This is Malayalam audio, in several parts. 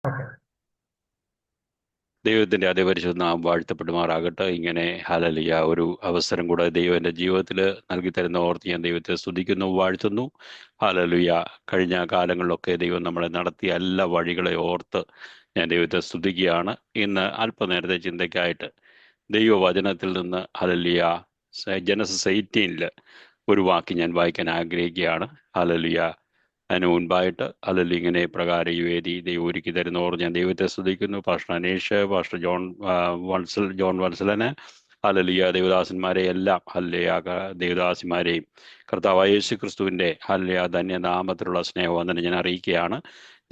ഓക്കെ. ദൈവത്തിന്റെ അതിപരിശുദ്ധ നാമം വാഴ്ത്തപ്പെടുമാറാകട്ടെ. ഇങ്ങനെ ഹല്ലേലൂയ ഒരു അവസരം കൂടെ ദൈവം എൻ്റെ ജീവിതത്തിൽ നൽകി തരുന്ന ഓർത്ത് ഞാൻ ദൈവത്തെ സ്തുതിക്കുന്നു, വാഴ്ത്തുന്നു. ഹല്ലേലൂയ. കഴിഞ്ഞ കാലങ്ങളിലൊക്കെ ദൈവം നമ്മളെ നടത്തിയ എല്ലാ വഴികളെ ഓർത്ത് ഞാൻ ദൈവത്തെ സ്തുതിക്കുകയാണ്. ഇന്ന് അല്പനേരത്തെ ചിന്തയ്ക്കായിട്ട് ദൈവവചനത്തിൽ നിന്ന് ഹല്ലേലൂയ ജനസസ് 18 ഒരു വാക്ക് ഞാൻ വായിക്കാൻ ആഗ്രഹിക്കുകയാണ്. ഹല്ലേലൂയ. അതിന് മുൻപായിട്ട് അല്ലെങ്കിൽ ഇങ്ങനെ പ്രകാരം ഈ വേദി ദൈവം ഒരുക്കി തരുന്നവർ ഞാൻ ദൈവത്തെ സ്തുതിക്കുന്നു. പാസ്റ്റർ അനീഷ്, പാസ്റ്റർ ജോൺ വത്സലന്, ഹല്ലേലൂയ, ദേവദാസന്മാരെ എല്ലാം ഹല്ലേലൂയ, ദേവദാസിമാരെയും കർത്താവായ യേശു ക്രിസ്തുവിൻ്റെ ഹല്ലേലൂയ ധന്യനാമത്തിലുള്ള സ്നേഹവന്ദനം ഞാൻ അറിയിക്കുകയാണ്.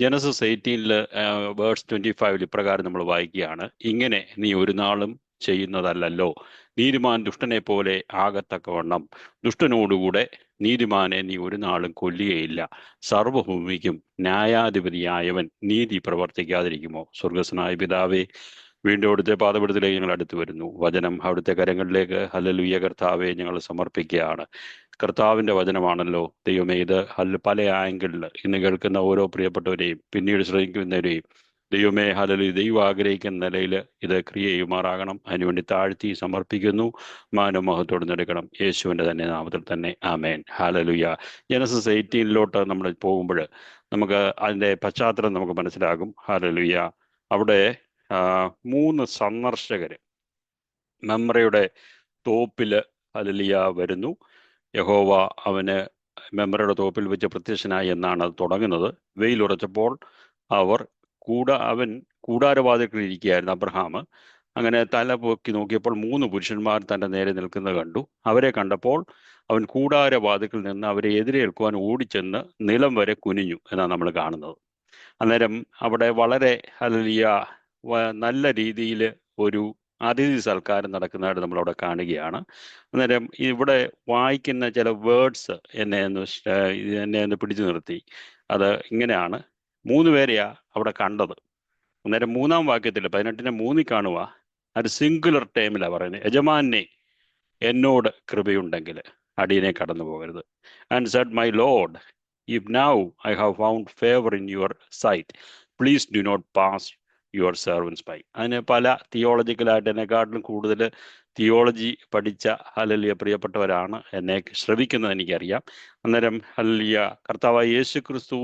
ജനസസ് 18 വേഴ്സ് 25 ഇപ്രകാരം നമ്മൾ വായിക്കുകയാണ്: ഇങ്ങനെ നീ ഒരു നാളും ചെയ്യുന്നതല്ലല്ലോ, നീതിമാൻ ദുഷ്ടനെ പോലെ ആകത്തക്കവണ്ണം ദുഷ്ടനോടുകൂടെ നീതിമാനെ നീ ഒരു നാളും കൊല്ലുകയില്ല. സർവഭൂമിക്കും ന്യായാധിപതിയായവൻ നീതി പ്രവർത്തിക്കാതിരിക്കുമോ? സ്വർഗസ്വനായ പിതാവേ, വീണ്ടും അവിടുത്തെ പാദപീഠത്തിലേക്ക് ഞങ്ങൾ അടുത്തു വരുന്നു. വചനം അവിടുത്തെ കരങ്ങളിലേക്ക് ഹല്ലേലൂയ കർത്താവെ ഞങ്ങൾ സമർപ്പിക്കുകയാണ്. കർത്താവിൻ്റെ വചനമാണല്ലോ ദൈവമേ, ഇത് പല ആംഗിളിൽ ഇന്ന് കേൾക്കുന്ന ഓരോ പ്രിയപ്പെട്ടവരെയും പിന്നീട് ശ്രമിക്കുന്നവരെയും ദൈവമേ ഹല്ലേലൂയ ദൈവം ആഗ്രഹിക്കുന്ന നിലയിൽ ഇത് ക്രിയ ചെയ്യുമാറാകണം. അതിനുവേണ്ടി താഴ്ത്തി സമർപ്പിക്കുന്നു. മാനവമഹത്തോട് നടക്കണം യേശുവിൻ്റെ തന്നെ നാമത്തിൽ തന്നെ, ആമേൻ. ഹല്ലേലൂയ. ജനസസ് 18 നമ്മൾ പോകുമ്പോൾ നമുക്ക് അതിൻ്റെ പശ്ചാത്തലം നമുക്ക് മനസ്സിലാകും. ഹല്ലേലൂയ. അവിടെ മൂന്ന് സന്ദർശകര് മെമ്രയുടെ തോപ്പില് ഹല്ലേലൂയ വരുന്നു. യഹോവ അവന് മെമ്രയുടെ തോപ്പിൽ വെച്ച് പ്രത്യക്ഷനായി എന്നാണ് അത് തുടങ്ങുന്നത്. വെയിലുറച്ചപ്പോൾ അവർ അവൻ കൂടാരവാതിൽക്കൽ ഇരിക്കുകയായിരുന്നു, അബ്രഹാം. അങ്ങനെ തല പൊക്കി നോക്കിയപ്പോൾ മൂന്ന് പുരുഷന്മാർ തൻ്റെ നേരെ നിൽക്കുന്നത് കണ്ടു. അവരെ കണ്ടപ്പോൾ അവൻ കൂടാരവാതിൽക്കൽ നിന്ന് അവരെ എതിരേൽക്കുവാൻ ഓടിച്ചെന്ന് നിലം വരെ കുനിഞ്ഞു എന്നാണ് നമ്മൾ കാണുന്നത്. അന്നേരം അവിടെ വളരെ ഹല്ലേലൂയ നല്ല രീതിയിൽ ഒരു അതിഥി സൽക്കാരം നടക്കുന്നതായിട്ട് നമ്മളവിടെ കാണുകയാണ്. അന്നേരം ഇവിടെ വായിക്കുന്ന ചില വേർഡ്സ് എന്നെ ഒന്ന് പിടിച്ചു നിർത്തി. അത് ഇങ്ങനെയാണ്: മൂന്ന് പേരെയാ അവിടെ കണ്ടത്. അന്നേരം മൂന്നാം വാക്യത്തിൽ 18:3 കാണുക, അത് സിംഗുലർ ടൈമിലാണ് പറയുന്നത്. യജമാനെ എന്നോട് കൃപയുണ്ടെങ്കിൽ അടിയനെ കടന്നു പോകരുത്. And said my lord, if now I have found favour in your sight, please do not pass your servants by. അതിന് പല തിയോളജിക്കലായിട്ട് എന്നെക്കാട്ടിലും കൂടുതൽ തിയോളജി പഠിച്ച ഹല്ലേലൂയ പ്രിയപ്പെട്ടവരാണ് എന്നെ ശ്രവിക്കുന്നത്, എനിക്കറിയാം. അന്നേരം ഹല്ലേലൂയ കർത്താവായ യേശു ക്രിസ്തു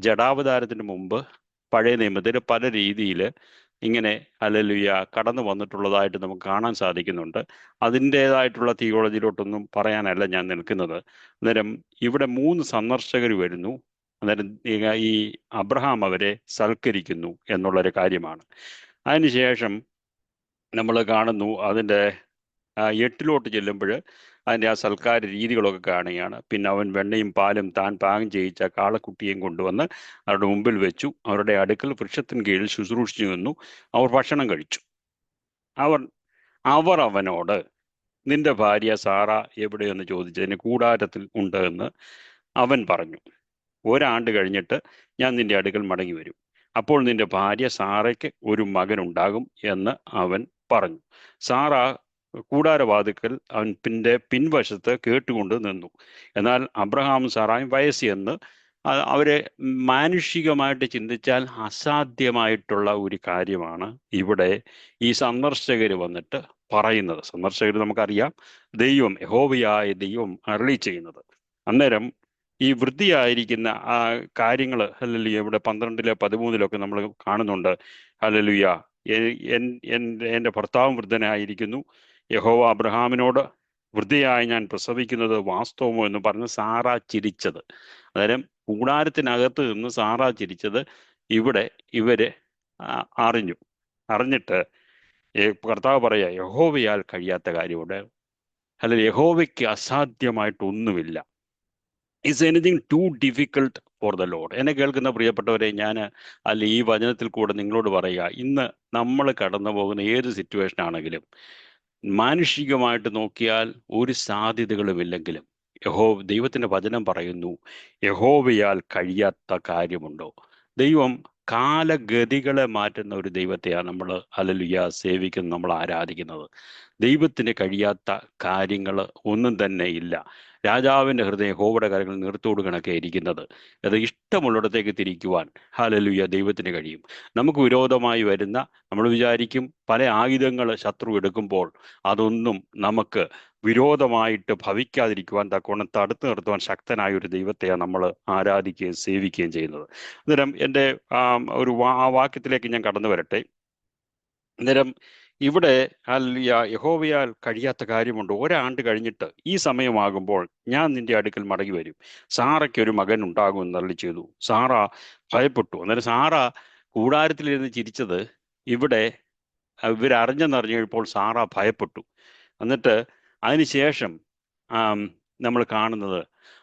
ജഡാവതാരത്തിന് മുമ്പ് പഴയ നിയമത്തിൽ പല രീതിയിൽ ഇങ്ങനെ ഹല്ലേലൂയ കടന്നു വന്നിട്ടുള്ളതായിട്ട് നമുക്ക് കാണാൻ സാധിക്കുന്നുണ്ട്. അതിൻ്റേതായിട്ടുള്ള തിയോളജിയിലോട്ടൊന്നും പറയാനല്ല ഞാൻ നിൽക്കുന്നത്. അന്നേരം ഇവിടെ മൂന്ന് സന്ദർശകർ വരുന്നു. അന്നേരം ഈ അബ്രഹാം അവരെ സൽക്കരിക്കുന്നു എന്നുള്ളൊരു കാര്യമാണ്. അതിനുശേഷം നമ്മൾ കാണുന്നു അതിൻ്റെ 8 ചെല്ലുമ്പോൾ അതിൻ്റെ ആ സൽക്കാര രീതികളൊക്കെ കാണുകയാണ്. പിന്നെ അവൻ വെണ്ണയും പാലും താൻ പാകം ചെയ്യിച്ച കാളക്കുട്ടിയെയും കൊണ്ടുവന്ന് അവരുടെ മുമ്പിൽ വെച്ചു. അവരുടെ അടുക്കൽ വൃക്ഷത്തിന് കീഴിൽ ശുശ്രൂഷിച്ചു നിന്നു. അവർ ഭക്ഷണം കഴിച്ചു. അവർ അവനോട്, നിന്റെ ഭാര്യ സാറ എവിടെയെന്ന് ചോദിച്ചതിന് കൂടാരത്തിൽ ഉണ്ട് എന്ന് അവൻ പറഞ്ഞു. ഒരാണ്ട് കഴിഞ്ഞിട്ട് ഞാൻ നിന്റെ അടുക്കൽ മടങ്ങി വരും, അപ്പോൾ നിന്റെ ഭാര്യ സാറയ്ക്ക് ഒരു മകനുണ്ടാകും എന്ന് അവൻ പറഞ്ഞു. സാറ കൂടാരവാതിക്കൽ പിൻവശത്ത് കേട്ടുകൊണ്ട് നിന്നു. എന്നാൽ അബ്രഹാമും സാറായും വയസ്സെന്ന് അവരെ മാനുഷികമായിട്ട് ചിന്തിച്ചാൽ അസാധ്യമായിട്ടുള്ള ഒരു കാര്യമാണ് ഇവിടെ ഈ സന്ദർശകർ വന്നിട്ട് പറയുന്നത്. സന്ദർശകർ നമുക്കറിയാം, ദൈവം യഹോവയായ ദൈവം അരുളി ചെയ്യുന്നത്. അന്നേരം ഈ വൃത്തിയായിരിക്കുന്ന ആ കാര്യങ്ങൾ ഹല്ലേലൂയ ഇവിടെ 12-13 നമ്മൾ കാണുന്നുണ്ട്. ഹല്ലേലൂയ, എൻ്റെ ഭർത്താവും വൃദ്ധനായിരിക്കുന്നു, യഹോവ അബ്രഹാമിനോട് വൃദ്ധയായി ഞാൻ പ്രസവിക്കുന്നത് വാസ്തവമോ എന്ന് പറഞ്ഞ് സാറ ചിരിച്ചത്. അന്നേരം കൂടാരത്തിനകത്ത് നിന്ന് സാറ ചിരിച്ചത് ഇവിടെ ഇവര് അറിഞ്ഞിട്ട് കർത്താവ് പറയാ, യഹോവയാൽ കഴിയാത്ത കാര്യമുണ്ട്, അല്ലെങ്കിൽ യഹോവയ്ക്ക് അസാധ്യമായിട്ടൊന്നുമില്ല. Is anything too difficult for the Lord. എന്നെ കേൾക്കുന്ന പ്രിയപ്പെട്ടവരെ, ഞാൻ ഈ വചനത്തിൽ കൂടെ നിങ്ങളോട് പറയുക, ഇന്ന് നമ്മൾ കടന്നു പോകുന്ന ഏത് സിറ്റുവേഷൻ ആണെങ്കിലും മാനുഷികമായിട്ട് നോക്കിയാൽ ഒരു സാധ്യതകളുമില്ലെങ്കിലും ദൈവത്തിൻ്റെ വചനം പറയുന്നു, യഹോവയാൽ കഴിയാത്ത കാര്യമുണ്ടോ? ദൈവം കാലഗതികളെ മാറ്റുന്ന ഒരു ദൈവത്തെയാണ് നമ്മൾ ഹല്ലേലൂയ സേവിക്കുന്നത്, നമ്മൾ ആരാധിക്കുന്നത്. ദൈവത്തിന് കഴിയാത്ത കാര്യങ്ങൾ ഒന്നും തന്നെ ഇല്ല. രാജാവിൻ്റെ ഹൃദയം യഹോവയുടെ കരങ്ങളിൽ നീർത്തോട് കണക്കെ ഇരിക്കുന്നത്. അത് ഇഷ്ടമുള്ളിടത്തേക്ക് തിരിക്കുവാൻ ഹല്ലേലൂയ ദൈവത്തിന് കഴിയും. നമുക്ക് വിരോധമായി വരുന്ന, നമ്മൾ വിചാരിക്കും പല ആയുധങ്ങൾ ശത്രു എടുക്കുമ്പോൾ അതൊന്നും നമുക്ക് വിരോധമായിട്ട് ഭവിക്കാതിരിക്കുവാൻ തക്കവണ്ണം തടുത്തു നിർത്തുവാൻ ശക്തനായ ഒരു ദൈവത്തെയാണ് നമ്മൾ ആരാധിക്കുകയും സേവിക്കുകയും ചെയ്യുന്നത്. അന്നേരം എൻ്റെ ആ വാക്യത്തിലേക്ക് ഞാൻ കടന്നു വരട്ടെ. അന്നേരം ഇവിടെ ഹല്ലേലൂയ യഹോവയാൽ കഴിയാത്ത കാര്യമുണ്ട്. ഒരാണ്ട് കഴിഞ്ഞിട്ട് ഈ സമയമാകുമ്പോൾ ഞാൻ നിന്റെ അടുക്കൽ മടങ്ങി വരും, സാറയ്ക്ക് ഒരു മകൻ ഉണ്ടാകുമെന്ന് അരുളി ചെയ്തു. സാറ ഭയപ്പെട്ടു. അന്നേരം സാറ കൂടാരത്തിലിരുന്ന് ചിരിച്ചത് ഇവിടെ ഇവരറിഞ്ഞെന്നറിഞ്ഞു കഴിഞ്ഞപ്പോൾ സാറ ഭയപ്പെട്ടു. എന്നിട്ട് അതിനുശേഷം നമ്മൾ കാണുന്നത്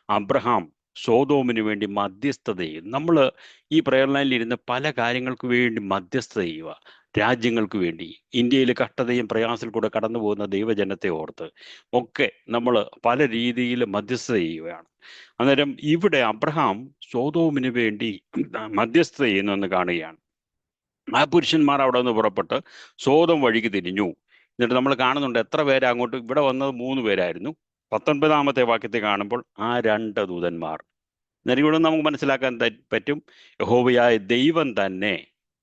അബ്രഹാം സോതോമിന് വേണ്ടി മധ്യസ്ഥത ചെയ്യും. നമ്മൾ ഈ പ്രയർ ലൈനിൽ ഇരുന്ന് പല കാര്യങ്ങൾക്ക് വേണ്ടി മധ്യസ്ഥത ചെയ്യുക. രാജ്യങ്ങൾക്ക് വേണ്ടി, ഇന്ത്യയിൽ കഷ്ടതയും പ്രയാസത്തിൽ കൂടെ കടന്നു പോകുന്ന ദൈവജനത്തെ ഓർത്ത് ഒക്കെ നമ്മൾ പല രീതിയിൽ മധ്യസ്ഥത ചെയ്യുകയാണ്. അന്നേരം ഇവിടെ അബ്രഹാം സോതോമിന് വേണ്ടി മധ്യസ്ഥത ചെയ്യുന്നെന്ന് കാണുകയാണ്. ആ പുരുഷന്മാർ അവിടെ നിന്ന് പുറപ്പെട്ട് സോതം വഴിക്ക് തിരിഞ്ഞു. എന്നിട്ട് നമ്മൾ കാണുന്നുണ്ട് എത്ര പേര് അങ്ങോട്ട്, ഇവിടെ വന്നത് 3 പേരായിരുന്നു. 19-ാമത്തെ വാക്യത്തിൽ കാണുമ്പോൾ ആ 2 ദൂതന്മാർ. അന്നേരം ഇവിടെ നമുക്ക് മനസ്സിലാക്കാൻ പറ്റും, യഹോവയായ ദൈവം തന്നെ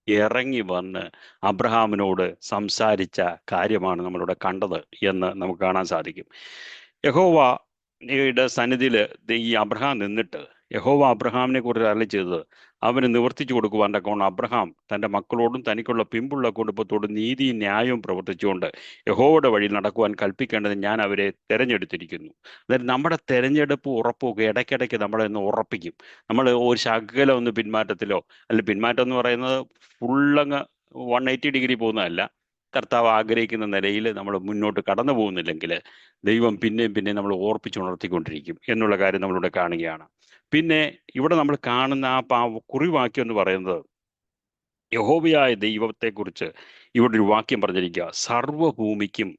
ഇറങ്ങി വന്ന് അബ്രഹാമിനോട് സംസാരിച്ച കാര്യമാണ് നമ്മളിവിടെ കണ്ടത് എന്ന് നമുക്ക് കാണാൻ സാധിക്കും. യഹോവയുടെ സന്നിധിയിൽ ഈ അബ്രഹാം നിന്നിട്ട് യഹോവ അബ്രഹാമിനെ കുറിച്ച് അരുളി ചെയ്തത് അവന് നിവർത്തിച്ചു കൊടുക്കുവാൻ തക്കവണ്ണം അബ്രഹാം തൻ്റെ മക്കളോടും തനിക്കുള്ള പിമ്പുള്ള കുടുംബത്തോടും നീതിയും ന്യായവും പ്രവർത്തിച്ചുകൊണ്ട് യഹോവയുടെ വഴിയിൽ നടക്കുവാൻ കൽപ്പിക്കേണ്ടത് ഞാൻ അവരെ തിരഞ്ഞെടുത്തിരിക്കുന്നു. അതായത് നമ്മുടെ തിരഞ്ഞെടുപ്പ് ഉറപ്പൊക്കെ ഇടയ്ക്കിടയ്ക്ക് നമ്മളെ ഒന്ന് ഉറപ്പിക്കും. നമ്മൾ ഒരു ശകലം ഒന്ന് പിന്മാറ്റത്തിലോ, അല്ലെങ്കിൽ പിന്മാറ്റം എന്ന് പറയുന്നത് ഫുള്ളങ്ങ് 180 ഡിഗ്രി പോകുന്നതല്ല, കർത്താവ് ആഗ്രഹിക്കുന്ന നിലയിൽ നമ്മൾ മുന്നോട്ട് കടന്നു പോകുന്നില്ലെങ്കിൽ ദൈവം പിന്നെയും നമ്മൾ ഓർപ്പിച്ചുണർത്തിക്കൊണ്ടിരിക്കും എന്നുള്ള കാര്യം നമ്മളിവിടെ കാണുകയാണ്. പിന്നെ ഇവിടെ നമ്മൾ കാണുന്ന ആ കുറിവാക്യം എന്ന് പറയുന്നത് യഹോവയായ ദൈവത്തെക്കുറിച്ച് ഇവിടെ ഒരു വാക്യം പറഞ്ഞിരിക്കുക, സർവഭൂമിക്കും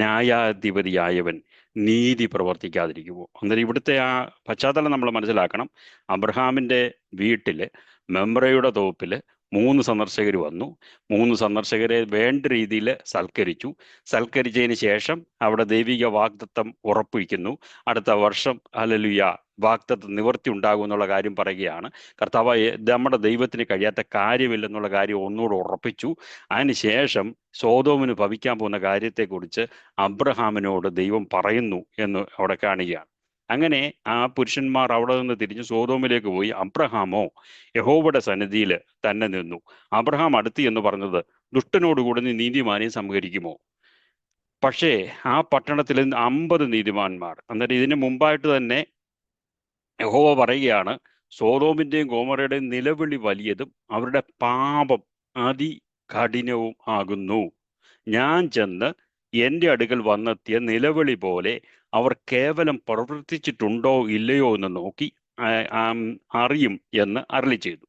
ന്യായാധിപതിയായവൻ നീതി പ്രവർത്തിക്കാതിരിക്കുമോ. അന്നേരം ഇവിടുത്തെ ആ പശ്ചാത്തലം നമ്മൾ മനസ്സിലാക്കണം. അബ്രഹാമിൻ്റെ വീട്ടിൽ മെമ്രയുടെ തോപ്പിൽ 3 സന്ദർശകർ വന്നു. 3 സന്ദർശകരെ വേണ്ട രീതിയിൽ സൽക്കരിച്ചതിന് ശേഷം അവിടെ ദൈവിക വാഗ്ദത്തം ഉറപ്പിക്കുന്നു. അടുത്ത വർഷം ഹല്ലേലൂയ വാഗ്ദത്തം നിവർത്തി ഉണ്ടാകും എന്നുള്ള കാര്യം പറയുകയാണ്. കർത്താവ് നമ്മുടെ ദൈവത്തിന് കഴിയാത്ത കാര്യമില്ലെന്നുള്ള കാര്യം ഒന്നുകൂടെ ഉറപ്പിച്ചു. അതിനുശേഷം സോതോമിന് ഭവിക്കാൻ പോകുന്ന കാര്യത്തെക്കുറിച്ച് അബ്രഹാമിനോട് ദൈവം പറയുന്നു എന്ന് അവിടെ കാണുകയാണ്. അങ്ങനെ ആ പുരുഷന്മാർ അവിടെ നിന്ന് തിരിഞ്ഞ് സോതോമിലേക്ക് പോയി. അബ്രഹാമോ യഹോവയുടെ സന്നിധിയിൽ തന്നെ നിന്നു. അബ്രഹാം അടുത്ത് എന്ന് പറഞ്ഞത്, ദുഷ്ടനോടുകൂടി നീ നീതിമാനെയും സംഹരിക്കുമോ? പക്ഷേ ആ പട്ടണത്തിൽ 50 നീതിമാന്മാർ. അന്നേരം ഇതിന് മുമ്പായിട്ട് തന്നെ യഹോവ പറയുകയാണ്, സോതോമിന്റെയും ഗോമോറയുടെയും നിലവിളി വലിയതും അവരുടെ പാപം അതികഠിനവും ആകുന്നു. ഞാൻ ചെന്ന് എൻ്റെ അടുക്കൽ വന്നെത്തിയ നിലവിളി പോലെ അവർ കേവലം പ്രവർത്തിച്ചിട്ടുണ്ടോ ഇല്ലയോ എന്ന് നോക്കി അറിയും എന്ന് അരുളി ചെയ്തു.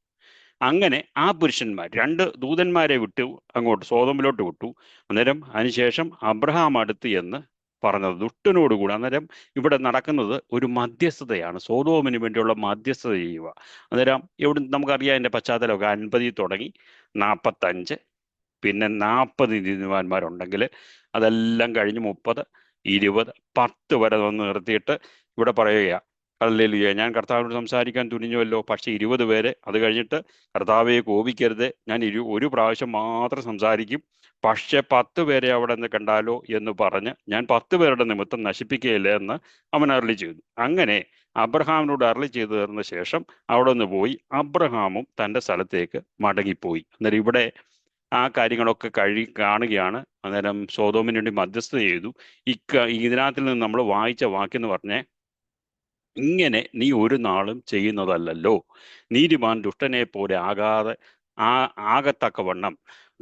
അങ്ങനെ ആ പുരുഷന്മാർ 2 ദൂതന്മാരെ വിട്ടു അങ്ങോട്ട് സോതോമിലോട്ട് വിട്ടു. അന്നേരം അതിനുശേഷം അബ്രഹാം അടുത്ത് എന്ന് പറഞ്ഞത് ദുഷ്ടനോടുകൂടി. അന്നേരം ഇവിടെ നടക്കുന്നത് ഒരു മധ്യസ്ഥതയാണ്, സോതോമിന് വേണ്ടിയുള്ള മധ്യസ്ഥത ചെയ്യുക. അന്നേരം ഇവിടെ നമുക്കറിയാം എൻ്റെ പശ്ചാത്തലമൊക്കെ 50 തുടങ്ങി 45, പിന്നെ 40 നീതിമാന്മാരുണ്ടെങ്കിൽ അതെല്ലാം കഴിഞ്ഞ് 30, 20, 10 വരെ വന്ന് നിർത്തിയിട്ട് ഇവിടെ പറയുക, ഹല്ലേലൂയ ഞാൻ കർത്താവിനോട് സംസാരിക്കാൻ തുനിഞ്ഞുവല്ലോ, പക്ഷേ 20 പേരെ, അത് കഴിഞ്ഞിട്ട് കർത്താവെ കോപിക്കരുത്, ഞാൻ ഒരു പ്രാവശ്യം മാത്രം സംസാരിക്കും, പക്ഷെ 10 പേരെ അവിടെ നിന്ന് കണ്ടാലോ എന്ന് പറഞ്ഞ് ഞാൻ 10 പേരുടെ നിമിത്തം നശിപ്പിക്കുകയില്ല എന്ന് അവൻ അരുളി ചെയ്തു. അങ്ങനെ അബ്രഹാമിനോട് അരുളി ചെയ്തു തീർന്ന ശേഷം അവിടെ നിന്ന് പോയി അബ്രഹാമും തൻ്റെ സ്ഥലത്തേക്ക് മടങ്ങിപ്പോയി. അന്നേരം ഇവിടെ ആ കാര്യങ്ങളൊക്കെ കാണുകയാണ്. അന്നേരം സോതോമിന് വേണ്ടി മധ്യസ്ഥത ചെയ്തു. ഇതിനകത്തിൽ നിന്ന് നമ്മൾ വായിച്ച വാക്യം എന്ന് പറഞ്ഞേ, ഇങ്ങനെ നീ ഒരു നാളും ചെയ്യുന്നതല്ലല്ലോ, നീതിമാൻ ദുഷ്ടനെ പോലെ ആകത്തക്കവണ്ണം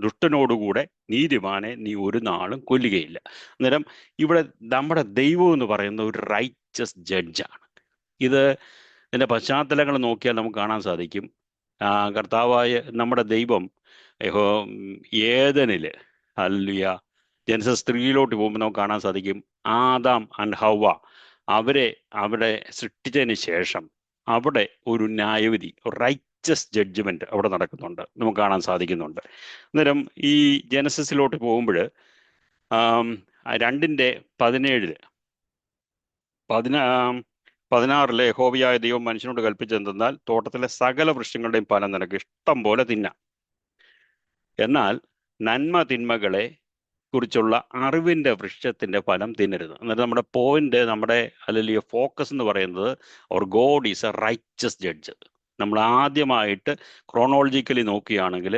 ദുഷ്ടനോടുകൂടെ നീതിമാനെ നീ ഒരു നാളും കൊല്ലുകയില്ല. അന്നേരം ഇവിടെ നമ്മുടെ ദൈവം എന്ന് പറയുന്ന ഒരു റൈറ്റസ് ജഡ്ജാണ്. ഇതിൻ്റെ പശ്ചാത്തലങ്ങൾ നോക്കിയാൽ നമുക്ക് കാണാൻ സാധിക്കും. കർത്താവായ നമ്മുടെ ദൈവം ഏദനിൽ ഹല്ലേലൂയ ജനസസ് 3-ലോട്ട് പോകുമ്പോൾ നമുക്ക് കാണാൻ സാധിക്കും, ആദാം ആൻഡ് ഹവ്വ അവിടെ സൃഷ്ടിച്ചതിന് ശേഷം അവിടെ ഒരു ന്യായവിധി, റൈറ്റസ് ജഡ്ജ്മെന്റ് അവിടെ നടക്കുന്നുണ്ട്, നമുക്ക് കാണാൻ സാധിക്കുന്നുണ്ട്. അന്നേരം ഈ ജനസസിലോട്ട് പോകുമ്പോൾ 2:17 പതിനാ 16 യഹോവയായ ദൈവം മനുഷ്യനോട് കൽപ്പിച്ചെന്തെന്നാൽ തോട്ടത്തിലെ സകല വൃക്ഷങ്ങളുടെയും ഫലം നിനക്ക് ഇഷ്ടം പോലെ തിന്നാം, എന്നാൽ നന്മ തിന്മകളെ കുറിച്ചുള്ള അറിവിന്റെ വൃക്ഷത്തിന്റെ ഫലം തിന്നരുത്. എന്നിട്ട് നമ്മുടെ പോയിന്റ്, നമ്മുടെ അല്ലെങ്കിൽ ഫോക്കസ് എന്ന് പറയുന്നത്, our God is a righteous judge. നമ്മൾ ആദ്യമായിട്ട് ക്രോണോളജിക്കലി നോക്കുകയാണെങ്കിൽ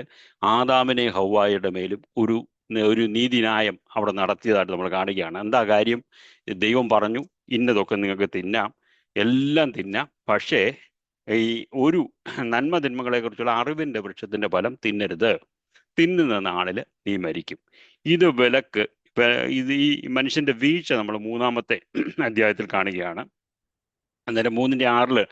ആദാമിനെ ഹവ്വായുടെ മേലും ഒരു നീതിന്യായം അവിടെ നടത്തിയതായിട്ട് നമ്മൾ കാണുകയാണ്. എന്താ കാര്യം? ദൈവം പറഞ്ഞു ഇന്നതൊക്കെ നിങ്ങൾക്ക് തിന്നാം, എല്ലാം തിന്നാം, പക്ഷേ ഈ ഒരു നന്മ തിന്മകളെ കുറിച്ചുള്ള അറിവിന്റെ വൃക്ഷത്തിന്റെ ഫലം തിന്നരുത്, തിന്നുന്ന നാളിൽ നീ മരിക്കും. ഇത് വിലക്ക്. ഇത് ഈ മനുഷ്യന്റെ വീഴ്ച നമ്മൾ 3-ാമത്തെ അധ്യായത്തിൽ കാണുകയാണ്. അന്നേരം 3:6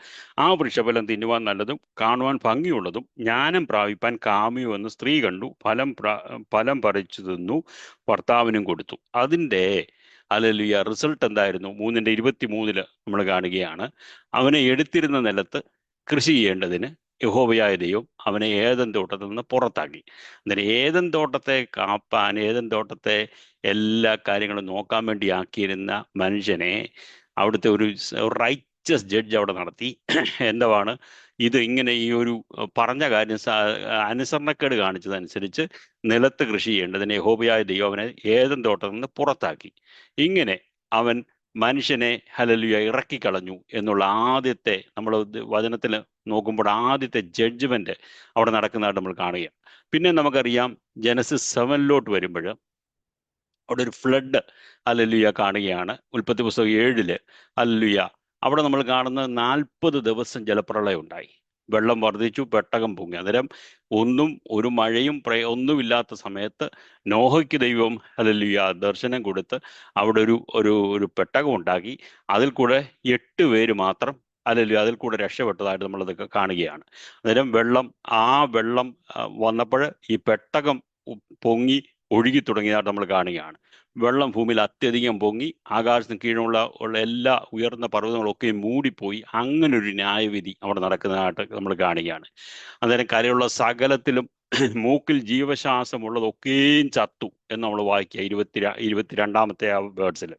ആ വൃക്ഷഫലം തിന്നുവാൻ നല്ലതും കാണുവാൻ ഭംഗിയുള്ളതും ജ്ഞാനം പ്രാപിപ്പാൻ കാമ്യമെന്ന് സ്ത്രീ കണ്ടു, ഫലം പറിച്ചു തിന്നു, ഭർത്താവിനും കൊടുത്തു. അതിൻ്റെ ഹല്ലേലൂയ റിസൾട്ട് എന്തായിരുന്നു? 3:23 നമ്മൾ കാണുകയാണ്, അവനെ എടുത്തിരുന്ന നിലത്ത് കൃഷി ചെയ്യേണ്ടതിന് യഹോവയായ ദൈവം അവനെ ഏദൻ തോട്ടത്തിൽ നിന്ന് പുറത്താക്കി. അന്നേരം ഏദൻ തോട്ടത്തെ കാപ്പാൻ, ഏദൻ തോട്ടത്തെ എല്ലാ കാര്യങ്ങളും നോക്കാൻ വേണ്ടി ആക്കിയിരുന്ന മനുഷ്യനെ അവിടുത്തെ ഒരു റൈച്ചസ് ജഡ്ജ് അവിടെ നടത്തി. എന്താണ് ഇത്? ഇങ്ങനെ ഈ ഒരു പറഞ്ഞ കാര്യം അനുസരണക്കേട് കാണിച്ചതനുസരിച്ച് നിലത്ത് കൃഷി ചെയ്യേണ്ടതിന് യഹോവയായ ദൈവം അവനെ ഏദൻ തോട്ടത്തിൽ നിന്ന് പുറത്താക്കി. ഇങ്ങനെ അവൻ മനുഷ്യനെ ഹല്ലേലൂയ ഇറക്കിക്കളഞ്ഞു എന്നുള്ള ആദ്യത്തെ, നമ്മൾ വചനത്തിൽ നോക്കുമ്പോൾ ആദ്യത്തെ ജഡ്ജ്മെന്റ് അവിടെ നടക്കുന്നതായിട്ട് നമ്മൾ കാണുക. പിന്നെ നമുക്കറിയാം ജനസിസ് 7 വരുമ്പോൾ അവിടെ ഒരു ഫ്ലഡ് ഹല്ലേലൂയ കാണുകയാണ്. ഉൽപ്പത്തി പുസ്തകം 7 ഹല്ലേലൂയ അവിടെ നമ്മൾ കാണുന്നത് 40 ദിവസം ജലപ്രളയം ഉണ്ടായി, വെള്ളം വർദ്ധിച്ചു, പെട്ടകം പൊങ്ങി. അന്നേരം ഒരു മഴയും ഒന്നുമില്ലാത്ത സമയത്ത് നോഹയ്ക്ക് ദൈവം ഹല്ലേലൂയ ദർശനം കൊടുത്ത് അവിടെ ഒരു പെട്ടകം ഉണ്ടാക്കി. അതിൽ കൂടെ 8 പേര് മാത്രം ഹല്ലേലൂയ അതിൽ കൂടെ രക്ഷപ്പെട്ടതായിട്ട് നമ്മളത് കാണുകയാണ്. അന്നേരം വെള്ളം വന്നപ്പോൾ ഈ പെട്ടകം പൊങ്ങി ഒഴുകി തുടങ്ങിയതായിട്ട് നമ്മൾ കാണുകയാണ്. വെള്ളം ഭൂമിയിൽ അത്യധികം പൊങ്ങി, ആകാശത്തിന് കീഴുള്ള എല്ലാ ഉയർന്ന പർവ്വതങ്ങളൊക്കെ മൂടിപ്പോയി. അങ്ങനെ ഒരു ന്യായവിധി അവിടെ നടക്കുന്നതായിട്ട് നമ്മൾ കാണുകയാണ്. അന്നേരം കരയുള്ള സകലത്തിലും മൂക്കിൽ ജീവശ്വാസമുള്ളതൊക്കെയും ചത്തു എന്ന് നമ്മൾ വായിക്കുക 22-ാമത്തെ വേർഡ്സിൽ.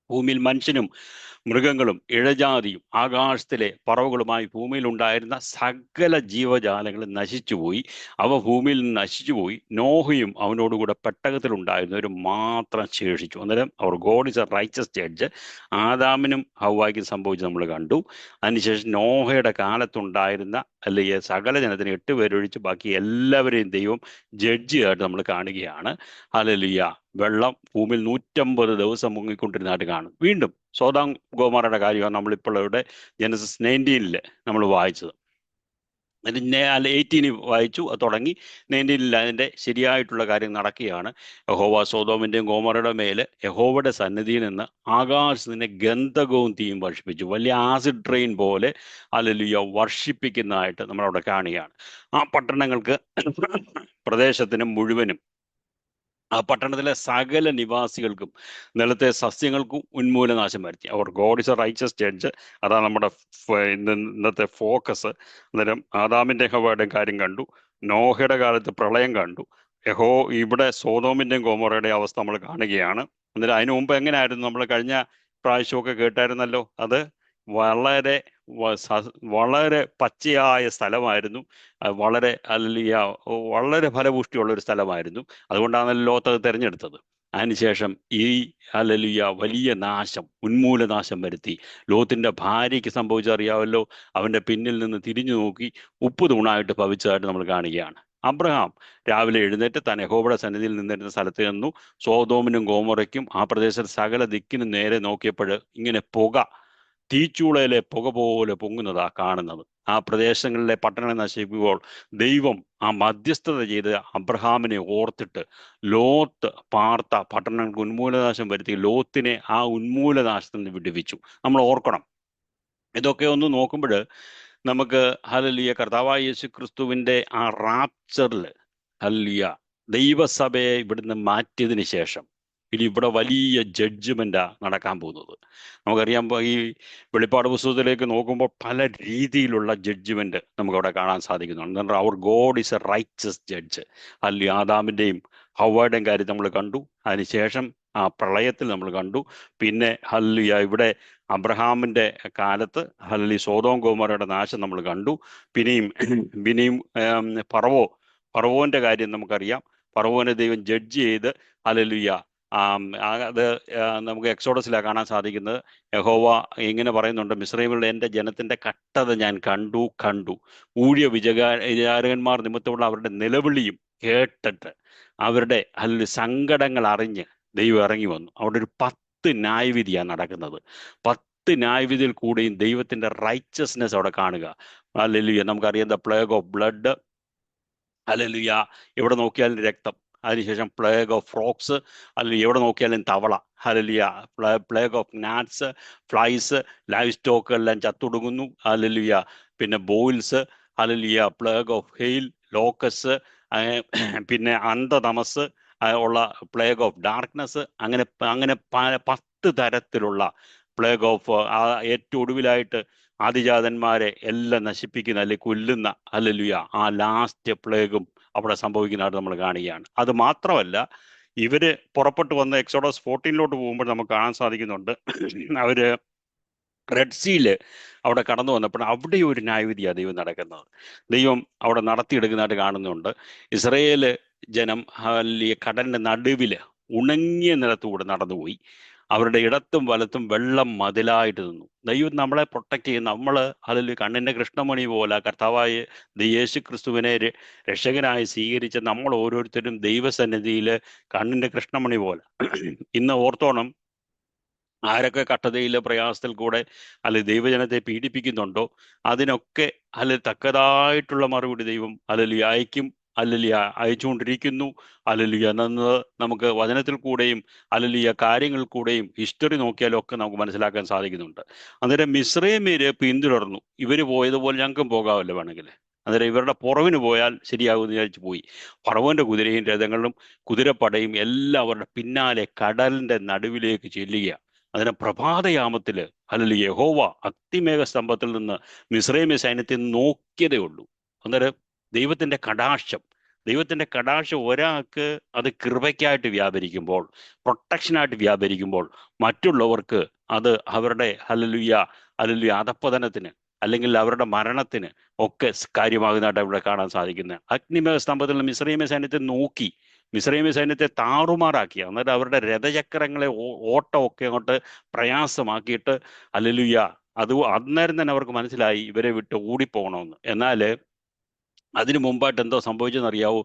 ഭൂമിയിൽ മനുഷ്യനും മൃഗങ്ങളും ഇഴജാതിയും ആകാശത്തിലെ പറവകളുമായി ഭൂമിയിൽ ഉണ്ടായിരുന്ന സകല ജീവജാലങ്ങളും നശിച്ചുപോയി. അവ ഭൂമിയിൽ നിന്ന് നശിച്ചുപോയി. നോഹയും അവനോടുകൂടെ പെട്ടകത്തിലുണ്ടായിരുന്നവരും മാത്രം ശേഷിച്ചു. അന്നേരം our God is a righteous judge. ആദാമിനും ഹവ്വായ്ക്കും സംഭവിച്ച് നമ്മൾ കണ്ടു. അതിനുശേഷം നോഹയുടെ കാലത്തുണ്ടായിരുന്ന അല്ലെങ്കിൽ സകല ജനത്തിന് 8 പേരൊഴിച്ച് ബാക്കി എല്ലാവരെയും ദൈവം ജഡ്ജിയായിട്ട് നമ്മൾ കാണുകയാണ്. ഹല്ലേലൂയ. വെള്ളം ഭൂമിയിൽ 150 ദിവസം മുങ്ങിക്കൊണ്ടിരുന്നതായിട്ട് കാണും. വീണ്ടും സോദോം ഗോമോറയുടെ കാര്യമാണ് നമ്മളിപ്പോൾ ഇവിടെ ജനസിസ് 19 നമ്മൾ വായിച്ചത്. 18 വായിച്ചു, അത് തുടങ്ങി. 19 അതിൻ്റെ ശരിയായിട്ടുള്ള കാര്യം നടക്കുകയാണ്. യഹോവ സോദോമിൻ്റെയും ഗോമോറയുടെ മേലെ യഹോവയുടെ സന്നിധിയിൽ നിന്ന് ആകാശത്തിന് ഗന്ധകവും തീയും വർഷിപ്പിച്ചു. വലിയ ആസിഡ് ട്രെയിൻ പോലെ ഹല്ലേലൂയ വർഷിപ്പിക്കുന്നതായിട്ട് നമ്മളവിടെ കാണുകയാണ്. ആ പട്ടണങ്ങൾക്ക് പ്രദേശത്തിന് മുഴുവനും, ആ പട്ടണത്തിലെ സകല നിവാസികൾക്കും നിലത്തെ സസ്യങ്ങൾക്കും ഉന്മൂലനാശം വരുത്തി. Our God is a righteous judge. അതാണ് നമ്മുടെ ഇന്നത്തെ ഫോക്കസ്. അന്നേരം ആദാമിൻ്റെ ഹവ്വയുടെയും കാര്യം കണ്ടു, നോഹയുടെ കാലത്ത് പ്രളയം കണ്ടു, ഇവിടെ സോദോമിൻ്റെയും ഗോമോറയുടെയും അവസ്ഥ നമ്മൾ കാണുകയാണ്. അന്നേരം അതിനു മുമ്പ് എങ്ങനെയായിരുന്നു? നമ്മൾ കഴിഞ്ഞ പ്രാവശ്യമൊക്കെ കേട്ടായിരുന്നല്ലോ, അത് വളരെ വളരെ പച്ചയായ സ്ഥലമായിരുന്നു, വളരെ ഫലപുഷ്ടിയുള്ള ഒരു സ്ഥലമായിരുന്നു. അതുകൊണ്ടാണല്ലോ ലോത്ത് അത് തിരഞ്ഞെടുത്തത്. അതിനുശേഷം ഈ ഹല്ലേലൂയ വലിയ നാശം, ഉന്മൂലനാശം വരുത്തി. ലോത്തിന്റെ ഭാര്യയ്ക്ക് സംഭവിച്ചറിയാമല്ലോ, അവന്റെ പിന്നിൽ നിന്ന് തിരിഞ്ഞു നോക്കി ഉപ്പ് തൂണായിട്ട് ഭവിച്ചതായിട്ട് നമ്മൾ കാണുകയാണ്. അബ്രഹാം രാവിലെ എഴുന്നേറ്റ് താൻ യഹോവയുടെ സന്നിധിയിൽ നിന്നിരുന്ന സ്ഥലത്ത് നിന്നു. സോദോമിനും ഗോമോറയ്ക്കും ആ പ്രദേശത്ത് സകല ദിക്കിനും നേരെ നോക്കിയപ്പോൾ ഇങ്ങനെ തീച്ചൂളയിലെ പുക പോലെ പൊങ്ങുന്നതാ കാണുന്നത്. ആ പ്രദേശങ്ങളിലെ പട്ടണം നശിപ്പിക്കുമ്പോൾ ദൈവം ആ മധ്യസ്ഥത ചെയ്ത് അബ്രഹാമിനെ ഓർത്തിട്ട് ലോത്ത് പാർത്ത പട്ടണങ്ങൾക്ക് ഉന്മൂലനാശം വരുത്തി ലോത്തിനെ ആ ഉന്മൂലനാശത്തിൽ നിന്ന് വിടുവിച്ചു. നമ്മൾ ഓർക്കണം. ഇതൊക്കെ ഒന്ന് നോക്കുമ്പോൾ നമുക്ക് ഹല്ലേലൂയ കർത്താവായ യേശു ക്രിസ്തുവിൻ്റെ ആ റാപ്ചറിൽ ഹല്ലേലൂയ ദൈവസഭയെ ഇവിടുന്ന് മാറ്റിയതിന് ശേഷം ഇനി ഇവിടെ വലിയ ജഡ്ജ്മെന്റാണ് നടക്കാൻ പോകുന്നത്. നമുക്കറിയാം, ഈ വെളിപ്പാട് പുസ്തകത്തിലേക്ക് നോക്കുമ്പോൾ പല രീതിയിലുള്ള ജഡ്ജ്മെന്റ് നമുക്കവിടെ കാണാൻ സാധിക്കുന്നുണ്ട്. എന്നാൽ our God is a righteous judge. അല്ലെങ്കിൽ ആദാമിൻ്റെയും ഹവ്വയുടെയും കാര്യം നമ്മൾ കണ്ടു. അതിനുശേഷം ആ പ്രളയത്തിൽ നമ്മൾ കണ്ടു. പിന്നെ ഹല്ലേലൂയ ഇവിടെ അബ്രഹാമിന്റെ കാലത്ത് ഹല്ലേലൂയ സോദോം ഗോമോരയുടെ നാശം നമ്മൾ കണ്ടു. പിന്നെയും പിന്നെയും ഫറവോന്റെ കാര്യം നമുക്കറിയാം. ഫറവോനെ ദൈവം ജഡ്ജ് ചെയ്ത് ഹല്ലേലൂയ അത് നമുക്ക് എക്സോഡസിലാണ് കാണാൻ സാധിക്കുന്നത്. യഹോവ ഇങ്ങനെ പറയുന്നുണ്ട്, മിസ്രയീമിലുള്ള എൻ്റെ ജനത്തിന്റെ കഷ്ടത ഞാൻ കണ്ടു. ഊഴിയ വിചാരകന്മാർ നിമിത്തമുള്ള അവരുടെ നിലവിളിയും കേട്ടിട്ട് അവരുടെ സങ്കടങ്ങൾ അറിഞ്ഞ് ദൈവം ഇറങ്ങി വന്നു. അവിടെ ഒരു 10 ന്യായവിധിയാണ് നടക്കുന്നത്. 10 ന്യായവിധിയിൽ കൂടെയും ദൈവത്തിന്റെ റൈച്ചസ്നെസ് അവിടെ കാണുക. ഹല്ലേലൂയ. നമുക്കറിയാം the plague of blood, hallelujah, എവിടെ നോക്കിയാലും രക്തം. അതിനുശേഷം പ്ലേഗ് ഓഫ് ഫ്രോക്സ്, അല്ലെങ്കിൽ എവിടെ നോക്കിയാലും തവള. Hallelujah. Plague of gnats, flies, livestock എല്ലാം ചത്തൊടുങ്ങുന്നു. ഹല്ലേലൂയ. പിന്നെ boils, hallelujah. Plague of hail, locusts, പിന്നെ അന്ധതമസ് ഉള്ള പ്ലേഗ് ഓഫ് ഡാർക്ക്നെസ്. അങ്ങനെ അങ്ങനെ 10 തരത്തിലുള്ള പ്ലേഗ് ഓഫ്, ഏറ്റവും ഒടുവിലായിട്ട് ആദിജാതന്മാരെ എല്ലാം നശിപ്പിക്കുന്ന അല്ലെങ്കിൽ കൊല്ലുന്ന ഹല്ലേലൂയ ആ ലാസ്റ്റ് പ്ലേഗും അവിടെ സംഭവിക്കുന്നതായിട്ട് നമ്മൾ കാണുകയാണ്. അത് മാത്രമല്ല, ഇവര് പുറപ്പെട്ടു വന്ന എക്സോഡസ് 14 പോകുമ്പോൾ നമുക്ക് കാണാൻ സാധിക്കുന്നുണ്ട്, അവര് റെഡ് സീല് അവിടെ കടന്നു വന്നപ്പോൾ അവിടെ ഒരു ന്യായവിധിയാണ് ദൈവം നടക്കുന്നത്. ദൈവം അവിടെ നടത്തിയെടുക്കുന്നതായിട്ട് കാണുന്നുണ്ട്. ഇസ്രയേല് ജനം കടലിന്റെ നടുവില് ഉണങ്ങിയ നിലത്തൂടെ നടന്നുപോയി. അവരുടെ ഇടത്തും വലത്തും വെള്ളം മതിലായിട്ട് നിന്നു. ദൈവം നമ്മളെ പ്രൊട്ടക്ട് ചെയ്യും. നമ്മൾ അതിൽ കണ്ണിന്റെ കൃഷ്ണമണി പോലെ കർത്താവായ യേശു ക്രിസ്തുവിനെ രക്ഷകനായി സ്വീകരിച്ച നമ്മൾ ഓരോരുത്തരും ദൈവസന്നിധിയിൽ കണ്ണിന്റെ കൃഷ്ണമണി പോലെ. ഇന്ന് ഓർത്തോണം, ആരൊക്കെ കഷ്ടതയിലെ പ്രയാസത്തിൽ കൂടെ അല്ലെങ്കിൽ ദൈവജനത്തെ പീഡിപ്പിക്കുന്നുണ്ടോ അതിനൊക്കെ അല്ലെങ്കിൽ തക്കതായിട്ടുള്ള മറുപടി ദൈവം അല്ലെങ്കിൽ അയക്കും, അല്ലെങ്കിൽ അയച്ചുകൊണ്ടിരിക്കുന്നു. അല്ലെങ്കിൽ എന്നത് നമുക്ക് വചനത്തിൽ കൂടെയും അല്ലെങ്കിൽ കാര്യങ്ങൾ കൂടെയും ഹിസ്റ്ററി നോക്കിയാലും ഒക്കെ നമുക്ക് മനസ്സിലാക്കാൻ സാധിക്കുന്നുണ്ട്. അന്നേരം മിസ്രൈമ്യര് പിന്തുടർന്നു. ഇവര് പോയതുപോലെ ഞങ്ങൾക്കും പോകാമല്ലോ വേണമെങ്കിൽ. അന്നേരം ഇവരുടെ പുറവിന് പോയാൽ ശരിയാകുമെന്ന് വിചാരിച്ചു പോയി. ഫറവോന്റെ കുതിരയും രഥങ്ങളും കുതിരപ്പടയും എല്ലാം അവരുടെ പിന്നാലെ കടലിന്റെ നടുവിലേക്ക് ചെല്ലുക. അതിന് പ്രഭാതയാമത്തില് അല്ലെങ്കിൽ യഹോവ അഗ്നിമേഘ സ്തംഭത്തിൽ നിന്ന് മിസ്രൈമ്യ സൈന്യത്തെ നോക്കിയതേ ഉള്ളൂ. അന്നേരം ദൈവത്തിന്റെ കടാക്ഷം ഒരാൾക്ക് അത് കൃപയ്ക്കായിട്ട് വ്യാപരിക്കുമ്പോൾ, പ്രൊട്ടക്ഷനായിട്ട് വ്യാപരിക്കുമ്പോൾ, മറ്റുള്ളവർക്ക് അത് അവരുടെ ഹല്ലേലൂയ അധപ്പതനത്തിന് അല്ലെങ്കിൽ അവരുടെ മരണത്തിന് ഒക്കെ കാര്യമാകുന്നതായിട്ട് ഇവിടെ കാണാൻ സാധിക്കുന്നത്. അഗ്നിമേഘ സ്തംഭത്തിൽ നിന്ന് മിസ്രൈമ്യ സൈന്യത്തെ നോക്കി മിസ്രൈമ്യ സൈന്യത്തെ താറുമാറാക്കി. അന്നേരം അവരുടെ രഥചക്രങ്ങളെ ഓട്ടമൊക്കെ അങ്ങോട്ട് പ്രയാസമാക്കിയിട്ട് ഹല്ലേലൂയ അന്നേരം തന്നെ അവർക്ക് മനസ്സിലായി ഇവരെ വിട്ട് ഓടിപ്പോകണമെന്ന്. എന്നാൽ അതിനു മുമ്പായിട്ട് എന്തോ സംഭവിച്ചെന്നറിയാവോ?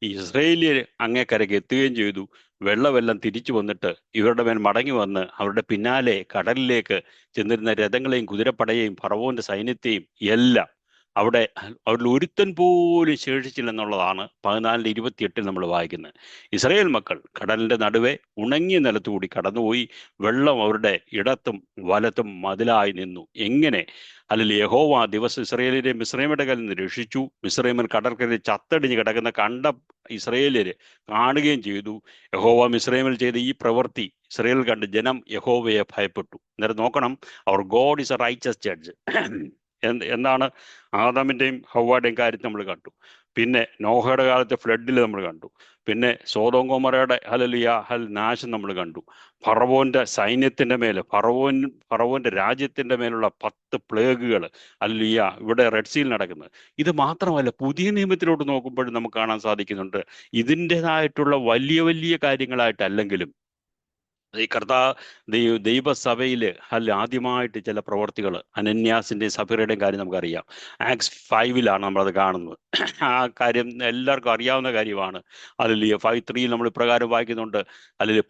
ഈ ഇസ്രയേലിയർ അങ്ങേക്കരയ്ക്ക് എത്തുകയും ചെയ്തു. വെള്ളമെല്ലാം തിരിച്ചു വന്നിട്ട് ഇവരുടെ മേൽ മടങ്ങി വന്ന് അവരുടെ പിന്നാലെ കടലിലേക്ക് ചെന്നിരുന്ന രഥങ്ങളെയും കുതിരപ്പടയെയും ഫറവോന്റെ സൈന്യത്തെയും എല്ലാം അവരിൽ ഒരുത്തൻ പോലും ശേഷിച്ചില്ലെന്നുള്ളതാണ് 14:28 നമ്മൾ വായിക്കുന്നത്. ഇസ്രായേൽ മക്കൾ കടലിന്റെ നടുവെ ഉണങ്ങിയ നിലത്തുകൂടി കടന്നുപോയി. വെള്ളം അവരുടെ ഇടത്തും വലത്തും മതിലായി നിന്നു. എങ്ങനെ? അല്ലെങ്കിൽ യഹോവ ആ ദിവസം ഇസ്രായേലിനെ മിസ്രൈമിന്റെ കയ്യിൽ നിന്ന് രക്ഷിച്ചു. മിസ്രൈമിൽ കടൽക്കരയിൽ ചത്തടിഞ്ഞ് കിടക്കുന്ന കണ്ട ഇസ്രായേലിയര് കാണുകയും ചെയ്തു. യഹോവ മിസ്രൈമിൽ ചെയ്ത ഈ പ്രവൃത്തി ഇസ്രായേൽ കണ്ട് ജനം യഹോവയെ ഭയപ്പെട്ടു. അന്നേരം നോക്കണം, our God is a righteous judge. എന്താണ്? ആദാമിന്റെയും ഹവ്വായുടെയും കാര്യത്തിൽ നമ്മൾ കണ്ടു. പിന്നെ നോഹയുടെ കാലത്തെ ഫ്ലഡിൽ നമ്മൾ കണ്ടു. പിന്നെ സോദോം ഗൊമോറയുടെ നാശം നമ്മൾ കണ്ടു. ഫറവോന്റെ സൈന്യത്തിന്റെ മേലെ ഫറവോന്റെ രാജ്യത്തിന്റെ മേലുള്ള 10 പ്ലേഗുകൾ ഇവിടെ റെഡ് സീൽ നടക്കുന്നത്. ഇത് മാത്രമല്ല, പുതിയ നിയമത്തിലോട്ട് നോക്കുമ്പോഴും നമുക്ക് കാണാൻ സാധിക്കുന്നുണ്ട്. ഇതിൻ്റെതായിട്ടുള്ള വലിയ വലിയ കാര്യങ്ങളായിട്ടല്ലെങ്കിലും ഈ ദൈവസഭയില് ആദ്യമായിട്ട് ചില പ്രവർത്തികൾ അനന്യാസിന്റെയും സഫീറയുടെയും കാര്യം നമുക്കറിയാം. ആക്സ് 5 നമ്മളത് കാണുന്നത്. ആ കാര്യം എല്ലാവർക്കും അറിയാവുന്ന കാര്യമാണ്. 5:3 നമ്മൾ ഇപ്രകാരം വായിക്കുന്നുണ്ട്,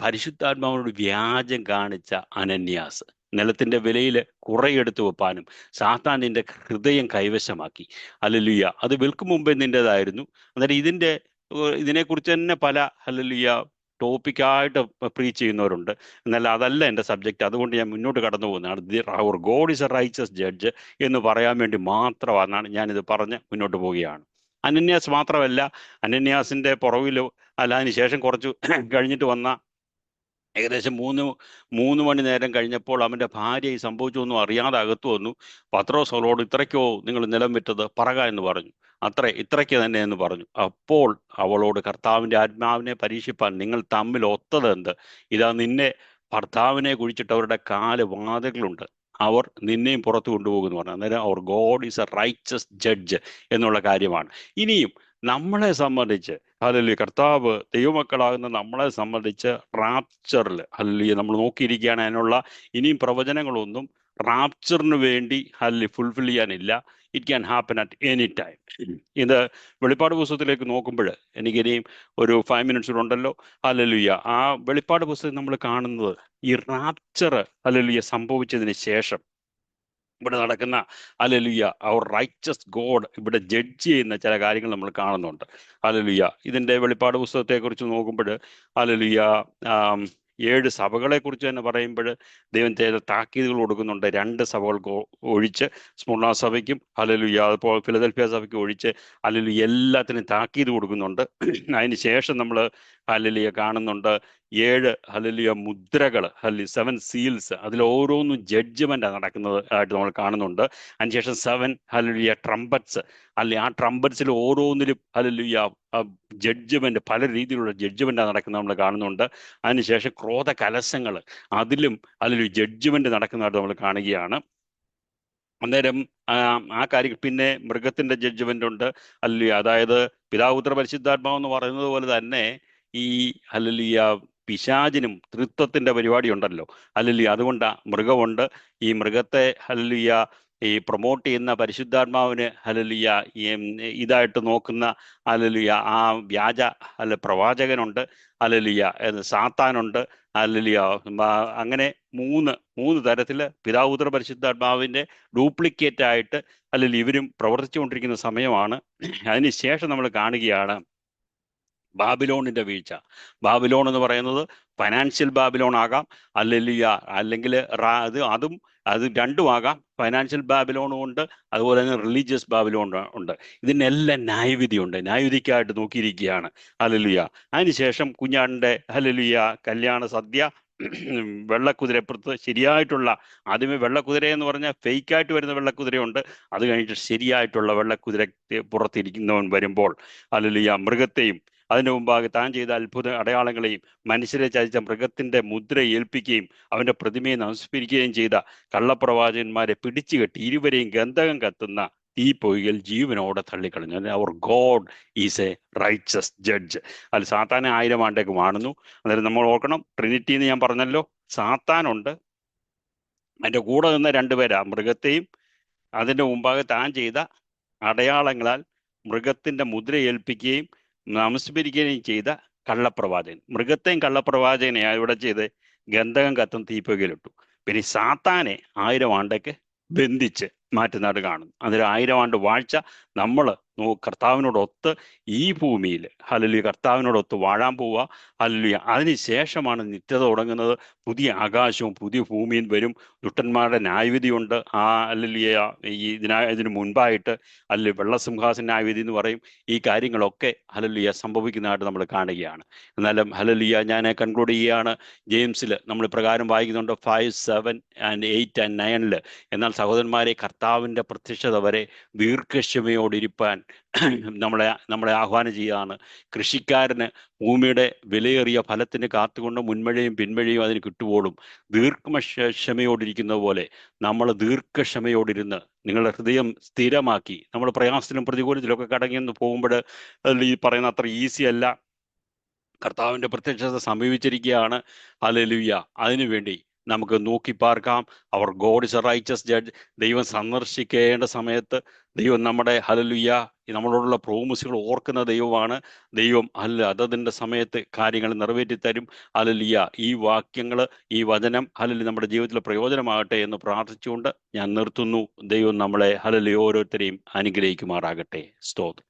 പരിശുദ്ധാത്മാവിനോട് വ്യാജം കാണിച്ച അനന്യാസ് നിലത്തിന്റെ വിലയിൽ കുറെയെടുത്ത് വെപ്പാനും സാത്താനിന്റെ ഹൃദയം കൈവശമാക്കി. അത് വിൽക്കും മുമ്പേ നിന്റേതായിരുന്നു. അന്നേരം ഇതിനെക്കുറിച്ച് തന്നെ പല ടോപ്പിക്കായിട്ട് പ്രീച്ച് ചെയ്യുന്നവരുണ്ട്. എന്നാൽ അതല്ല എൻ്റെ സബ്ജക്റ്റ്. അതുകൊണ്ട് ഞാൻ മുന്നോട്ട് കടന്നു പോകുന്നതാണ്. Our God is a righteous judge എന്ന് പറയാൻ വേണ്ടി മാത്രമാണ് ഞാനിത് പറഞ്ഞ് മുന്നോട്ട് പോവുകയാണ്. അനന്യാസ് മാത്രമല്ല, അനന്യാസിന്റെ പുറകിലോ അതിന് ശേഷം കുറച്ച് കഴിഞ്ഞിട്ട് വന്ന ഏകദേശം മൂന്ന് മണി നേരം കഴിഞ്ഞപ്പോൾ അവൻ്റെ ഭാര്യ ഈ സംഭവിച്ചൊന്നും അറിയാതെ അകത്തു വന്നു. പത്രോസ് അവളോട്, ഇത്രയ്ക്കോ നിങ്ങൾ നിലം വിറ്റത്, പറക എന്ന് പറഞ്ഞു. ഇത്രയ്ക്ക് തന്നെ എന്ന് പറഞ്ഞു. അപ്പോൾ അവളോട്, കർത്താവിൻ്റെ ആത്മാവിനെ പരീക്ഷിപ്പാൻ നിങ്ങൾ തമ്മിൽ ഒത്തതെന്ത്? ഇതാ നിന്നെ ഭർത്താവിനെ കുഴിച്ചിട്ട് അവരുടെ കാല് വാതിലുണ്ട്, അവർ നിന്നെയും പുറത്തു കൊണ്ടുപോകുമെന്ന് പറഞ്ഞു. അന്നേരം our God is a righteous judge എന്നുള്ള കാര്യമാണ്. ഇനിയും നമ്മളെ സംബന്ധിച്ച് ഹല്ലേലൂയ, കർത്താവ് ദൈവമക്കളാകുന്ന നമ്മളെ സംബന്ധിച്ച് റാപ്ചറിൽ ഹല്ലേലൂയ നമ്മൾ നോക്കിയിരിക്കുകയാണ്. അതിനുള്ള ഇനിയും പ്രവചനങ്ങളൊന്നും റാപ്ചറിന് വേണ്ടി ഫുൾഫിൽ ചെയ്യാനില്ല. It can happen at any time. ഇത് വെളിപ്പാട് പുസ്തകത്തിലേക്ക് നോക്കുമ്പോൾ എനിക്കിനിയും ഒരു 5 minutes ഉണ്ടല്ലോ. ഹല്ലേലൂയ, ആ വെളിപ്പാട് പുസ്തകം നമ്മൾ കാണുന്നത് ഈ റാപ്ചർ ഹല്ലേലൂയ സംഭവിച്ചതിന് ശേഷം ഇവിടെ നടക്കുന്ന ഹല്ലേലൂയ അവർ റൈച്ചസ് ഗോഡ് ഇവിടെ ജഡ്ജ് ചെയ്യുന്ന ചില കാര്യങ്ങൾ നമ്മൾ കാണുന്നുണ്ട്. ഹല്ലേലൂയ, ഇതിൻ്റെ വെളിപ്പാട് പുസ്തകത്തെക്കുറിച്ച് നോക്കുമ്പോൾ ഹല്ലേലൂയ 7 സഭകളെ കുറിച്ച് തന്നെ പറയുമ്പോൾ ദൈവം ചെയ്ത താക്കീതുകൾ കൊടുക്കുന്നുണ്ട്. 2 സഭകൾക്ക് ഒഴിച്ച്, സ്മുർണ സഭയ്ക്കും ഹല്ലേലൂയ അതുപോലെ ഫിലദൽഫിയ സഭയ്ക്കും ഒഴിച്ച് ഹല്ലേലൂയ എല്ലാത്തിനും താക്കീത് കൊടുക്കുന്നുണ്ട്. അതിന് ശേഷം നമ്മൾ ഹല്ലേലൂയ കാണുന്നുണ്ട് 7 ഹല്ലേലൂയ മുദ്രകൾ, 7 സീൽസ്, അതിൽ ഓരോന്നും ജഡ്ജ്മെന്റ് നടക്കുന്നത് ആയിട്ട് നമ്മൾ കാണുന്നുണ്ട്. അതിനുശേഷം 7 ഹല്ലേലൂയ ട്രംപറ്റ്സ്, ആ ട്രംപറ്റ്സിൽ ഓരോന്നിലും ഹല്ലേലൂയ ജഡ്ജ്മെന്റ്, പല രീതിയിലുള്ള ജഡ്ജ്മെന്റ് നടക്കുന്നത് നമ്മൾ കാണുന്നുണ്ട്. അതിനുശേഷം ക്രോധ കലശങ്ങൾ, അതിലും ഹല്ലേലൂയ ജഡ്ജ്മെന്റ് നടക്കുന്നതായിട്ട് നമ്മൾ കാണുകയാണ്. അന്നേരം ആ കാര്യം പിന്നെ മൃഗത്തിന്റെ ജഡ്ജ്മെന്റ് ഉണ്ട്. ഹല്ലേലൂയ, അതായത് പിതാപുത്ര പരിശുദ്ധാത്മാവ് എന്ന് പറയുന്നത് പോലെ തന്നെ ഈ ഹല്ലേലൂയ പിശാചിനും തൃത്വത്തിന്റെ പരിപാടി ഉണ്ടല്ലോ. ഹല്ലേലൂയ, അതുകൊണ്ട് മൃഗമുണ്ട്. ഈ മൃഗത്തെ ഹല്ലേലൂയ ഈ പ്രൊമോട്ട് ചെയ്യുന്ന പരിശുദ്ധാത്മാവിന് ഹല്ലേലൂയ ഇതായിട്ട് നോക്കുന്ന ഹല്ലേലൂയ ആ വ്യാജ പ്രവാചകനുണ്ട്. ഹല്ലേലൂയ സാത്താനുണ്ട്. ഹല്ലേലൂയ, അങ്ങനെ മൂന്ന് തരത്തിൽ പിതാപുത്ര പരിശുദ്ധാത്മാവിന്റെ ഡ്യൂപ്ലിക്കേറ്റ് ആയിട്ട് അല്ലെങ്കിൽ ഇവരും പ്രവർത്തിച്ചുകൊണ്ടിരിക്കുന്ന സമയമാണ്. അതിനുശേഷം നമ്മൾ കാണുകയാണ് ബാബിലോണിന്റെ വീഴ്ച. ബാബിലോൺ എന്ന് പറയുന്നത് ഫൈനാൻഷ്യൽ ബാബിലോൺ ആകാം, അല്ലെങ്കിൽ അത് രണ്ടും ആകാം. ഫൈനാൻഷ്യൽ ബാബിലോണും ഉണ്ട്, അതുപോലെ തന്നെ റിലീജിയസ് ബാബിലോൺ ഉണ്ട്. ഇതിനെല്ലാം ന്യായവിധിയുണ്ട്. ന്യായവിധിക്കായിട്ട് നോക്കിയിരിക്കുകയാണ്. ഹല്ലേലൂയ, അതിനുശേഷം കുഞ്ഞാടിന്റെ ഹല്ലേലൂയ കല്യാണ സദ്യ, വെള്ളക്കുതിരപ്പുറത്ത് ശരിയായിട്ടുള്ള, ആദ്യമേ വെള്ളക്കുതിര എന്ന് പറഞ്ഞാൽ ഫേക്കായിട്ട് വരുന്ന വെള്ളക്കുതിരയുണ്ട്. അത് കഴിഞ്ഞിട്ട് ശരിയായിട്ടുള്ള വെള്ളക്കുതിര പുറത്തിരിക്കുന്നവൻ വരുമ്പോൾ ഹല്ലേലൂയ മൃഗത്തെയും അതിനു മുമ്പാകെ താൻ ചെയ്ത അത്ഭുത അടയാളങ്ങളെയും മനുഷ്യരെ ചതിച്ച മൃഗത്തിന്റെ മുദ്ര ഏൽപ്പിക്കുകയും അവന്റെ പ്രതിമയെ നമസ്കരിക്കുകയും ചെയ്ത കള്ളപ്രവാചകന്മാരെ പിടിച്ചുകെട്ടി ഇരുവരെയും ഗന്ധകം കത്തുന്ന തീ പൊയ്കൽ ജീവനോടെ തള്ളിക്കളഞ്ഞു. Our God is a righteous judge. അതിൽ സാത്താനെ 1000 ആണ്ടേക്ക് കാണുന്നു. അന്നേരം നമ്മൾ ഓർക്കണം, ട്രിനിറ്റി എന്ന് ഞാൻ പറഞ്ഞല്ലോ. സാത്താനുണ്ട്, അതിൻ്റെ കൂടെ നിന്ന 2 പേരാ, മൃഗത്തെയും അതിൻ്റെ മുമ്പാകെ താൻ ചെയ്ത അടയാളങ്ങളാൽ മൃഗത്തിന്റെ മുദ്ര ഏൽപ്പിക്കുകയും നമസ്കരിക്കുകയും ചെയ്ത കള്ളപ്രവാചകൻ. മൃഗത്തെയും കള്ളപ്രവാചകനെയാ ഇവിടെ ചെയ്ത് ഗന്ധകം കത്തും തീപ്പൊയ്കയിലിട്ടു. പിന്നെ സാത്താനെ 1000 ആണ്ടേക്ക് ബന്ധിച്ച് മാറ്റുന്നതായിട്ട് കാണുന്നു. അതൊരു 1000 ആണ്ട് വാഴ്ച നമ്മൾ കർത്താവിനോടൊത്ത് ഈ ഭൂമിയിൽ ഹല്ലേലൂയ കർത്താവിനോടൊത്ത് വാഴാൻ പോവുക. ഹല്ലേലൂയ, അതിനുശേഷമാണ് നിത്യത തുടങ്ങുന്നത്. പുതിയ ആകാശവും പുതിയ ഭൂമിയും വരും. ദുഷ്ടന്മാരുടെ ന്യായവിധിയുണ്ട്. ഹല്ലേലൂയ ഇതിന് മുൻപായിട്ട് വെള്ളസിംഹാസന ന്യായവിധി എന്ന് പറയും. ഈ കാര്യങ്ങളൊക്കെ ഹല്ലേലൂയ സംഭവിക്കുന്നതായിട്ട് നമ്മൾ കാണുകയാണ്. എന്നാലും ഹല്ലേലൂയ ഞാൻ കൺക്ലൂഡ് ചെയ്യുകയാണ്. ജെയിംസിൽ നമ്മൾ പ്രകാരം വായിക്കുന്നുണ്ട് 5, 7 and 8 and 9. എന്നാൽ സഹോദരന്മാരെ, കർത്താവിൻ്റെ പ്രത്യക്ഷത വരെ ദീർഘക്ഷമയോടിരിപ്പാൻ നമ്മളെ ആഹ്വാനം ചെയ്യുകയാണ്. കൃഷിക്കാരന് ഭൂമിയുടെ വിലയേറിയ ഫലത്തിന് കാത്തുകൊണ്ട് മുൻമഴയും പിൻമഴയും അതിന് കിട്ടുവോളും ദീർഘക്ഷമയോടിരിക്കുന്ന പോലെ നമ്മൾ ദീർഘക്ഷമയോടിരുന്ന് നിങ്ങളുടെ ഹൃദയം സ്ഥിരമാക്കി, നമ്മൾ പ്രയാസത്തിലും പ്രതികൂലത്തിലൊക്കെ കടങ്ങിയെന്ന് പോകുമ്പോൾ ഈ പറയുന്ന അത്ര ഈസി അല്ല. കർത്താവിൻ്റെ പ്രത്യക്ഷത സമീപിച്ചിരിക്കുകയാണ്. ഹല്ലേലൂയ, അതിനുവേണ്ടി നമുക്ക് നോക്കി പാർക്കാം. Our God is a righteous judge. ദൈവം സന്ദർശിക്കേണ്ട സമയത്ത് ദൈവം നമ്മുടെ ഹല്ലേലൂയ നമ്മളോടുള്ള പ്രോമിസുകൾ ഓർക്കുന്ന ദൈവമാണ്. ദൈവം അതതിൻ്റെ സമയത്ത് കാര്യങ്ങൾ നിറവേറ്റി തരും. ഹല്ലേലൂയ, ഈ വാക്യങ്ങൾ, ഈ വചനം ഹല്ലേലൂയ നമ്മുടെ ജീവിതത്തിൽ പ്രയോജനമാകട്ടെ എന്ന് പ്രാർത്ഥിച്ചുകൊണ്ട് ഞാൻ നിർത്തുന്നു. ദൈവം നമ്മളെ ഹല്ലേലൂയ ഓരോരുത്തരെയും അനുഗ്രഹിക്കുമാറാകട്ടെ. സ്തോത്രം.